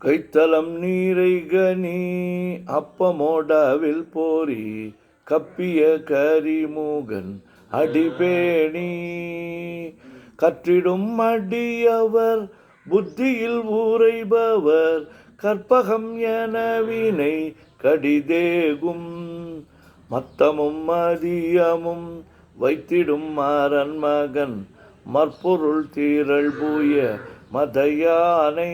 கைத்தலம் நீரை கனி அப்பமோடாவில் போரி கப்பிய கரிமூகன் அடிபேணி கற்றிடும் அடியவர் புத்தியில் ஊரைபவர் கற்பகம் என வினை கடிதேகும் மத்தமும் மதியமும் வைத்திடும் மாறன் மகன் மற்பொருள் தீரல் பூய மதையானை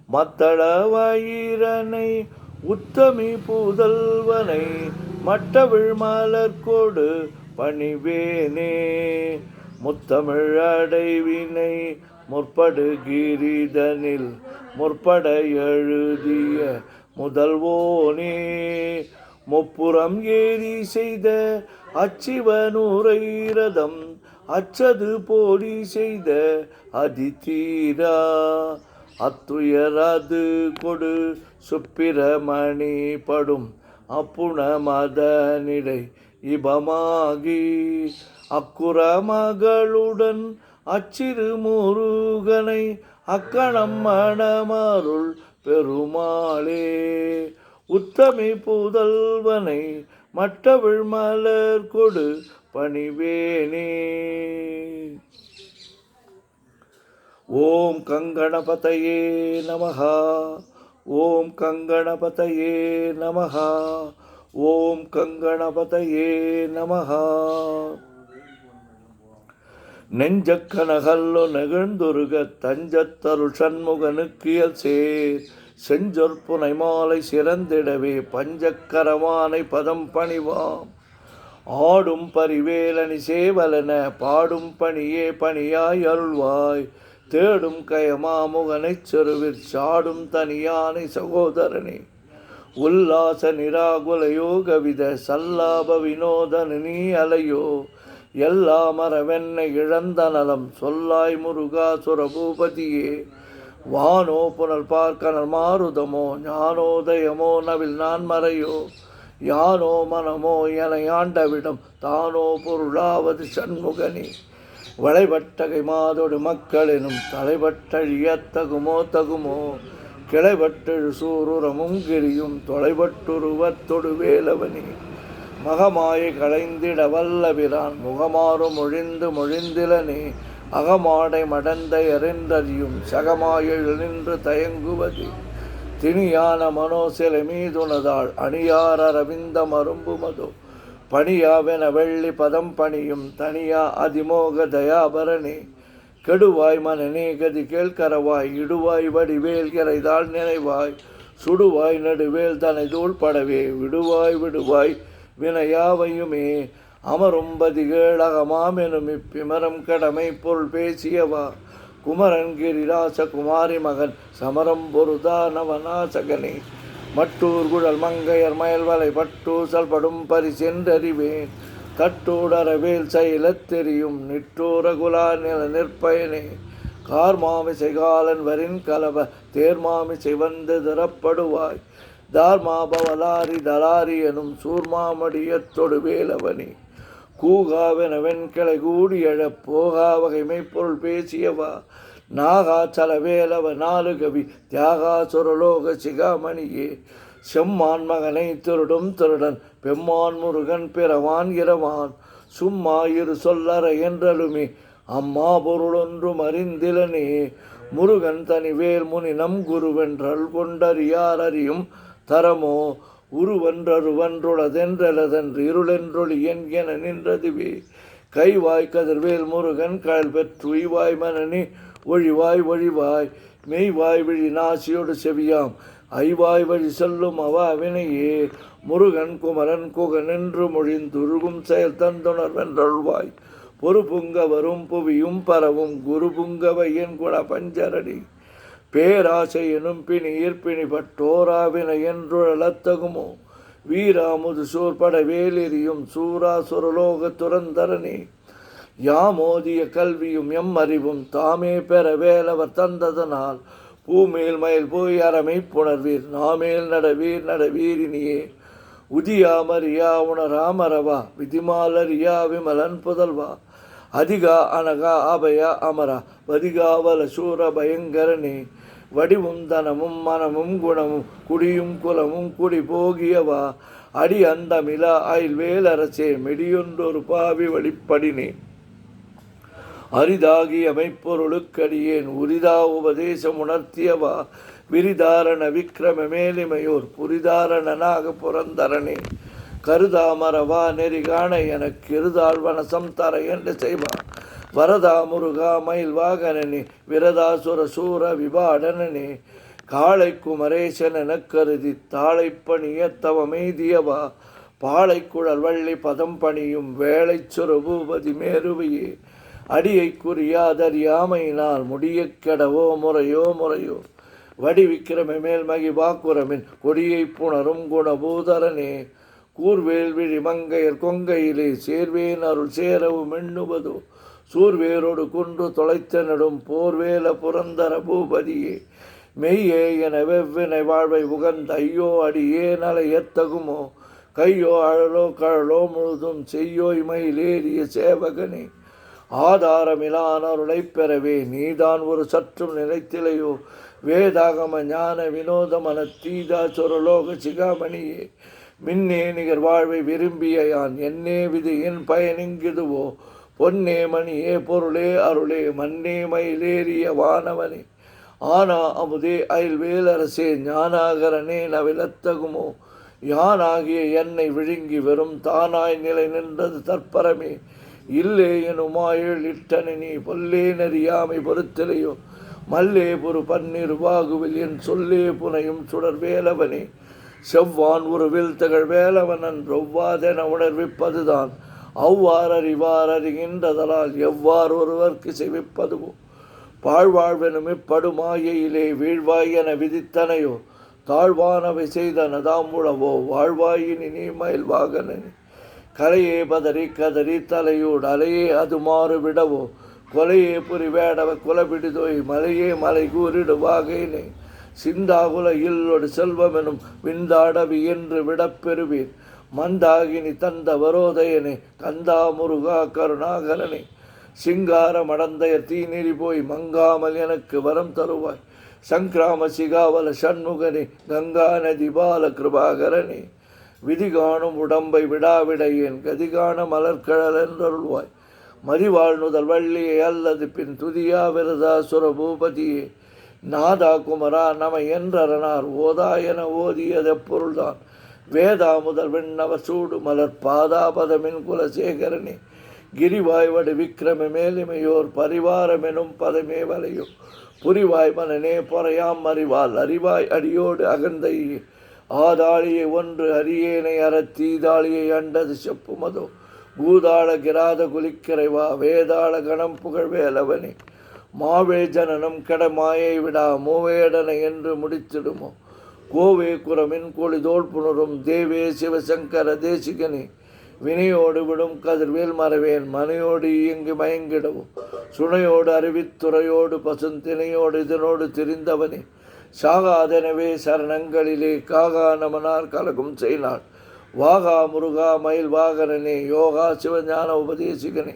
மத்தள வயிரனை உத்தமி புதல்வனை மட்டவிழ் மலர்கொடு பணிவேனே முத்தமிழ் அடைவினை முற்படு கிரிதனில் முற்பட எழுதிய முதல்வோனே முப்புறம் ஏறி செய்த அச்சிவனூரை ரதம் அச்சது போடி செய்த அதிதீரா அத்துயரது கொடு சுப்பிரமணி படும் அப்புண மதனிடை இபமாகி அக்குற மகளுடன் அச்சிறு முருகனை அக்கணம் மணமருள் பெருமாளே உத்தமி புதல்வனை மட்டவிழ் மலர் கொடு பணிவேனே. ஓம் கங்கணபதயே நமஹ. ஓம் கங்கணபதயே நமஹ. ஓம் கங்கணபதயே நமஹ. நெஞ்சக்கனகல்லோ நெகிழ்ந்துருக தஞ்சத்தருள் சண்முகனுக்கியல் சேர் செஞ்சொற்புனை மாலை சிறந்திடவே பஞ்சக்கரவானை பதம் பணிவாம் ஆடும் பரிவேலனி சேவலன பாடும் பணியே பணியாய் அருள்வாய் தேடும் கயமாமுகனைச் செருவிற் சாடும் தனியானை சகோதரனே உல்லாச நிராகுல யோகவித சல்லாப வினோதன நீ அலையோ எல்லா மரவென்னை இழந்த நலம் சொல்லாய் முருகா சுரபூபதியே வானோ புனல் பார்க்கணல் மாருதமோ ஞானோதயமோ நவில் நான் மறையோ யானோ மனமோ என ஆண்டவிடம் தானோ பொருளாவது சண்முகனே வளைபட்டகை மாதொடு மக்களெனும் தலைபட்டழியத்தகுமோ தகுமோ கிளைபட்டெழு சூருரமும் கிரியும் தொலைபட்டுருவத்தொடு வேலவனே மகமாயை களைந்திட வல்லபிரான் முகமாறும் மொழிந்து மொழிந்திலனே அகமாடை மடந்தை அறிந்தறியும் சகமாயில் நின்று தயங்குவது திணியான மனோசிலை மீதுனதாள் அணியார் அரவிந்த மரும்பு மது பணியாவென வெள்ளி பதம் பணியும் தனியா அதிமோக தயாபரணே கெடுவாய் மனநே கதி கேள்கரவாய் இடுவாய் வடிவேல் கிரைதாள் நினைவாய் சுடுவாய் நடுவேல் தனை தூள்படவே விடுவாய் விடுவாய் வினையாவையுமே அமரும்பதிகேளகமாமெனும் இப்பிமரம் கடமை பொருள் பேசியவா குமரன் கிரிராச குமாரி மகன் சமரம் பொருதானவனாசகனே மட்டூர் குழல் மங்கையர் மயல்வலை பட்டூசல் படும் பரிசென்றறிவேன் தட்டூடரவேல் செயலத் தெரியும் நிட்டூர குலா நில நிற்பயனே கார்மாமிசை காலன் வரின் கலவ தேர்மாமிசை வந்து திறப்படுவாய் தார்மாபவலாரி தலாரி எனும் சூர்மாமடியத்தொடு வேலவனே கூகாவென வெண்கிளை கூடியழப் போகா வகைமை பொருள் பேசியவா நாகா சலவேலவ நாலு கவி தியாகா சுரலோக சிகாமணியே செம்மான் மகனை திருடும் திருடன் பெம்மான் முருகன் பிறவான் இரவான் சும்மா இரு சொல்லற என்றலுமே அம்மா பொருளொன்றும் அறிந்திலனே முருகன் தனிவேல் முனி நம் குருவென்றல் கொண்டறியார் அறியும் தரமோ உருவன்றருவன்றுளதென்றெலதென்று இருளென்றொளி என்கென நின்றதுவே கைவாய் கதிர்வேல் முருகன் கழல் பெற்று உய்வாய் மனனி ஒழிவாய் ஒழிவாய் மெய்வாய் விழி நாசியோடு செவியாம் ஐவாய் வழி சொல்லும் அவாவினையே முருகன் குமரன் குகன் என்று மொழிந்துருகும் செயல் தந்துணர்வென்றருள்வாய் பொறுப்புங்க வரும் புவியும் பரவும் குரு புங்கவ என் குண பஞ்சரடி பேராசை எனும் பிணியிற் பிணிபட்டோராவினை என்றுழலத்தகுமோ வீராமுது சூர்பட வேலெறியும் சூரா சுரலோக துரந்தரனே யாமோதிய கல்வியும் எம் அறிவும் தாமே பெற வேலவர் தந்ததனால் பூமேல் மயில் போய் அறமை புணர்வீர் நாமேல் நடவீர் நடவீரினியே உதியாமரியா உணராமரவா விதிமாலரியா விமலன் புதல்வா அதிகா அனகா அபயா அமரா வதிகாவல சூர பயங்கரனே வடிவும் தனமும் மனமும் குணமும் குடியும் குலமும் குடி போகியவா அடி அந்தமிலா அயில்வேலரசே மெடியொன்றொரு பாவி வழிப்படினே அரிதாகி அமைப்பொருளுக்கடியேன் உரிதா உபதேசம் உணர்த்தியவா விரிதாரண விக்கிரம மேலிமையோர் புரிதாரணனாக புறந்தரனே கருதாமரவா நெறிகாண எனக்கு இருதாழ்வனசம் தர என்று செய்வா வரதா முருகா மயில் வாகனனே விரதாசுர சூர விபாடனனே காளை குமரேசன் எனக் கருதி தாளைப்பணிய தவமெய்தியவா பாளை குழல் வள்ளி பதம் பணியும் வேளை சுர பூபதி மேருவையே அடியை குறியாதறியாமையினால் முடிய கெடவோ முறையோ முறையோ வடி விக்கிரம மேல் மகிபாக்குரமின் கொடியை புணரும் குணபூதரனே கூர்வேல் விழி மங்கையர் கொங்கையிலே சேர்வேன் அருள் சேரவும் எண்ணுவதோ சூர்வேரோடு குன்று தொலைத்த நடும் போர்வேல புரந்தர பூபதியே மெய்யே என வெவ்வினை வாழ்வை உகந்த ஐயோ அடியே நலை எத்தகுமோ கையோ அழலோ கழலோ முழுதும் செய்யோ இமையிலேறிய சேவகனே ஆதாரமிலான அருளை பெறவே நீதான் ஒரு சற்றும் நினைத்திலையோ வேதாகம ஞான வினோதமன தீதா சொரலோக சிகாமணியே மின்னே நிகர் வாழ்வை விரும்பிய யான் என்னே விதி என் பயனிங்கிதுவோ பொன்னே மணியே பொருளே அருளே மன்னே மயிலேறிய வானவனே ஆனா அமுதே அயில்வேலரசே ஞானாகரனே நவிலத்தகுமோ யானாகிய என்னை விழுங்கி வெறும் தானாய் நிலை நின்றது தற்பரமே இல்லே எனுமாயேள் இட்டனை நீ பொல்லே நெறியாமை பொறுத்தலையோ மல்லே பொறு பன்னீர் வாகுவில் என் சொல்லே புனையும் சுடர் வேலவனே செவ்வான் உருவில் திகழ் வேலவனன் ரொவ்வாதென உணர்விப்பதுதான் அவ்வாறு அறிவார் அறிகின்றதலால் எவ்வாறு ஒருவர்க்கு செவிப்பதுவோ பாழ்வாழ்வெனும் இப்படுமாயையிலே வீழ்வாய் என விதித்தனையோ தாழ்வானவை செய்தன தாம்புழவோ வாழ்வாயினி நீ மயில் வாகனனே கலையே பதறி கதறி தலையோடு அலையே அது மாறு விடவோ கொலையே புரி வேடவ குலபிடிதோய் மலையே மலை கூறிடு வாகைனே சிந்தாகுல இல்லொடு செல்வமெனும் விந்தாடவி என்று விடப்பெறுவீர் மந்தாகினி தந்த வரோதயனே கந்தா முருகா கருணாகரனே சிங்கார மடந்தையர் தீநெறி போய் மங்காமல் எனக்கு வரம் தருவாய் சங்கிராம சிகாவல சண்முகனே கங்கா நதி பால கிருபாகரனே விதி காணும் உடம்பை விடாவிடையேன் கதிகாண மலர்கழல் என்றருள்வாய் மதிவாழ்நுதல் வள்ளியை அல்லது பின் துதியா விரதா சுரபூபதியே நாதா குமரா நம என்றறனார் ஓதா என ஓதியத பொருள்தான் வேதா முதல் விண்ணவ சூடு மலர் பாதாபதமின் குலசேகரனே கிரிவாய்வடு விக்கிரம மேலிமையோர் பரிவாரமெனும் பதமே வலையோ புரிவாய் மனனே பொறையாம் அறிவால் அறிவாய் அடியோடு அகந்தையே ஆதாளியை ஒன்று அரியேனை அறத்தீதாளியை அண்டது செப்புமதோ பூதாள கிராத குலிக்கரைவா வேதாள கணம் புகழ் வேலவனே மாவே ஜனனம் கடமாயை விடா மூவேடனை என்று முடித்திடுமோ கோவே குரமின் கொளிதோல் புணரும் தேவே சிவசங்கர தேசிகனே வினையோடு விடும் கதிர்வேல் மறவேன் மனையோடு இயங்கி மயங்கிடவும் சுனையோடு அறிவித்துறையோடு பசுந்தினையோடு இதனோடு திரிந்தவனே சாகாதெனவே சரணங்களிலே காகா நமனார் கலகும் செய்னாள் வாகா முருகா மயில் வாகனனே யோகா சிவஞான உபதேசிகனே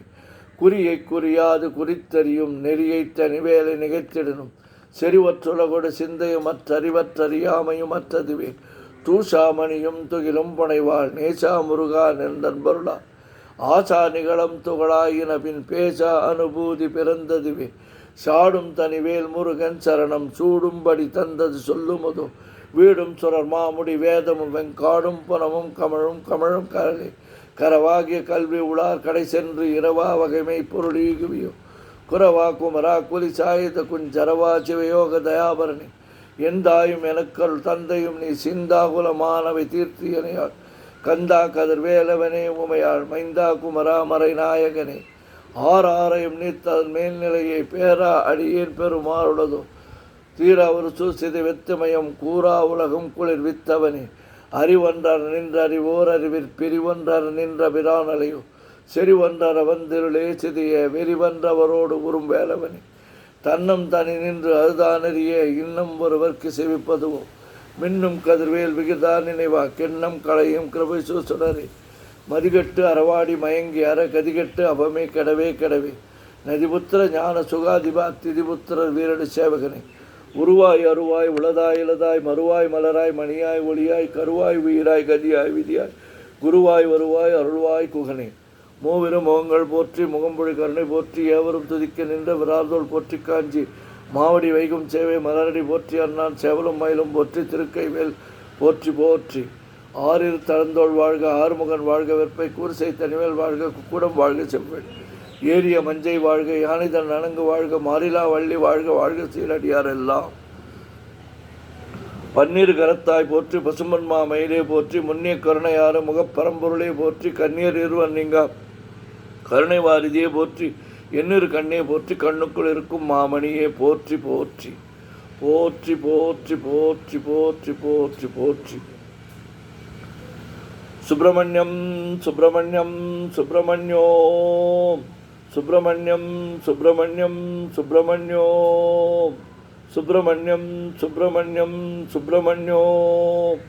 குறியை குறியாது குறித்தறியும் நெறியை தனிவேலை நிகழ்த்திடணும் செறிவற்றுலகொடு சிந்தையும் மற்றறிவற்றறியாமையும் மற்றதுவே தூஷாமணியும் துகிலும் புனைவாள் நேசா முருகா நண்பருளா ஆசா நிகழம் துகளாயின பின் பேசா அனுபூதி பிறந்ததுவே சாடும் தனிவேல் முருகன் சரணம் சூடும்படி தந்தது சொல்லுமதோ வீடும் சுரர் மாமுடி வேதமும் வெங்காடும் புனமும் கமழும் கமழும் கரலே கரவாகிய கல்வி உளார் கடை சென்று இரவா வகைமை பொருளீகுவியோ குரவா குமரா குலி சாயுத குஞ்சரவா சிவயோக தயாபரணி எந்தாயும் எனக்கருள் தந்தையும் நீ சிந்தாகுலமானவை தீர்த்தியனையாள் கந்தா கதிர்வேலவனே உமையாள் மைந்தா குமரா மறை நாயகனே ஆறாரையும் நீத்ததன் மேல்நிலையை பேரா அடியேன் பெருமாறுள்ளதோ தீரா ஒரு சூசித வெத்துமயம் கூறா உலகம் குளிர் வித்தவனே அறிவொன்றார் நின்ற அறிவோர் அறிவிற் பிரிவொன்றார் நின்ற பிரானலையோ செறிவொன்றார வந்திருளே சிதிய வெறிவன்றவரோடு உறும் வேலவனே தன்னம் தனி நின்று அதுதானறிய இன்னும் ஒருவர்க்கு செவிப்பதுவோ மின்னும் கதிர்வேல் விகிதா நினைவா கிண்ணம் களையும் கிருபை சூசுடரே மதிகட்டு அறவாடி மயங்கி அற கதிகட்டு அவமே கெடவே கெடவே நதிபுத்திர ஞான சுகாதிபா திதிபுத்திரர் வீரடு சேவகனே உருவாய் அருவாய் உளதாய் இளதாய் மறுவாய் மலராய் மணியாய் ஒளியாய் கருவாய் உயிராய் கதியாய் விதியாய் குருவாய் வருவாய் அருள்வாய் குகனே. மூவிரு முகங்கள் போற்றி முகம்பொழி கருணை போற்றி ஏவரும் துதிக்க நின்ற விரார்தோள் போற்றி காஞ்சி மாவடி வைகும் சேவை மலரடி போற்றி அண்ணான் சேவலும் மயிலும் போற்றி திருக்கைவேல் போற்றி போற்றி. ஆறிரு தளந்தோள் வாழ்க ஆறுமுகன் வாழ்க வெற்பை கூர்சை தனிவேல் வாழ்க குக்குடம் வாழ்க செவ்வேல் ஏரிய மஞ்சை வாழ்க யானைதன் நனங்கு வாழ்க மாறிலா வள்ளி வாழ்க வாழ்க சீரடியார் எல்லாம். பன்னீர் கரத்தாய் போற்றி பசுமன்மா மயிலே போற்றி முன்னிய கருணையாறு முகப்பரம்பொருளே போற்றி கண்ணீர் இருவன் நீங்கா கருணை வாரிதியே போற்றி எண்ணிரு கண்ணே போற்றி கண்ணுக்குள் இருக்கும் மாமணியே போற்றி போற்றி போற்றி போற்றி போற்றி போற்றி போற்றி போற்றி. சுப்பிரமணியம் சுப்பிரமணியம் சுப்பிரமணியோம் சுப்பிரமணியம் சுப்பிரமணியம் சுப்பிரமணியோம் சுப்பிரமணியம் சுப்பிரமணியம் சுப்பிரமணியோம்.